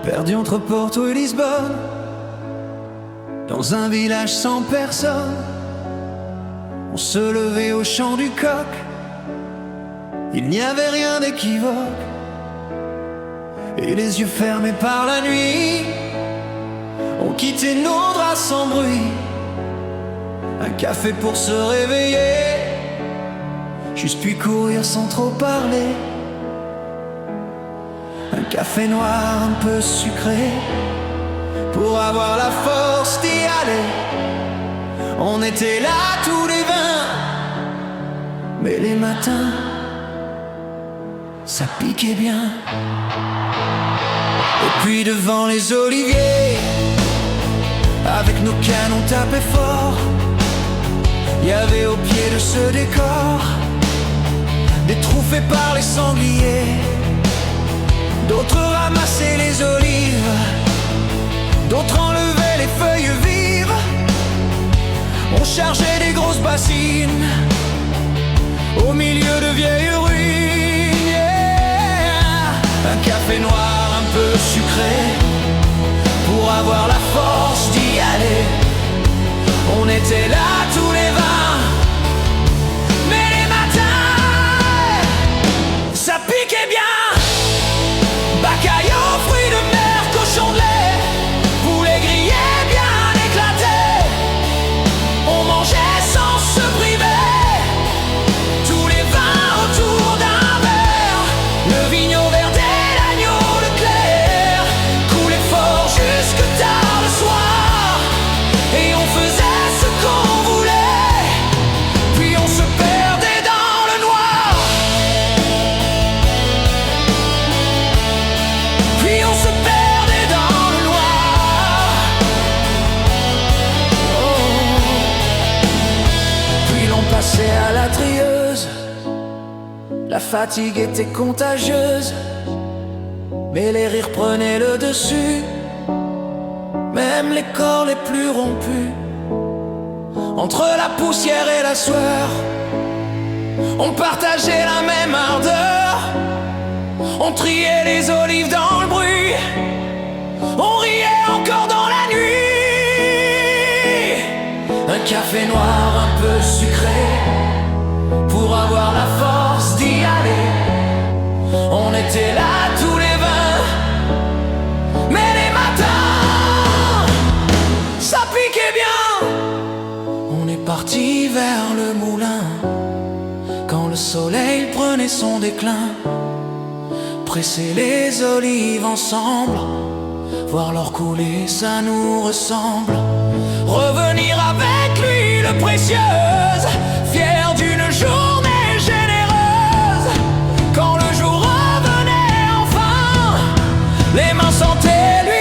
Perdu entre Porto et Lisbonne, dans un village sans personne, on se levait au chant du coq. Il n'y avait rien d'équivoque, et les yeux fermés par la nuit, on quittait nos draps sans bruit. Un café pour se réveiller, juste puis courir sans trop parler. Un café noir un peu sucré, pour avoir la force d'y aller. On était là tous les 20, mais les matins, ça piquait bien. Et puis devant les oliviers, avec nos canons tapés fort, il y avait au pied de ce décor des trous faits par les sangliers. D'autres ramassaient les olives, d'autres enlevaient les feuilles vives. On chargeait des grosses bassines au milieu de vieilles ruines, yeah. Un café noir un peu sucré, pour avoir la force d'y aller. On était là tous les 20, mais les matins, ça piquait bien. Bacalhau, fruits de mer, cochon de lait, poulet grillé bien éclaté. On mangeait sans se priver, tous les 20 autour d'un verre. Le vigno verdé, l'agneau de clair, coulait fort jusque tard le soir. Et on faisait ce qu'on voulait, puis on se perdait dans le noir. Puis on se perdait dans le noir. Oh. Puis l'on passait à la trieuse, la fatigue était contagieuse, mais les rires prenaient le dessus, même les corps les plus rompus. Entre la poussière et la sueur, on partageait la même ardeur. On triait les olives dans le bruit, on riait encore dans la nuit. Un café noir un peu sucré, pour avoir la force d'y aller. On était là tous les 20, mais les matins, ça piquait bien. On est parti vers le moulin, quand le soleil prenait son déclin. Presser les olives ensemble, voir leur couler, ça nous ressemble. Revenir avec l'huile précieuse, fier d'une journée généreuse. Quand le jour revenait enfin, les mains sentaient l'huile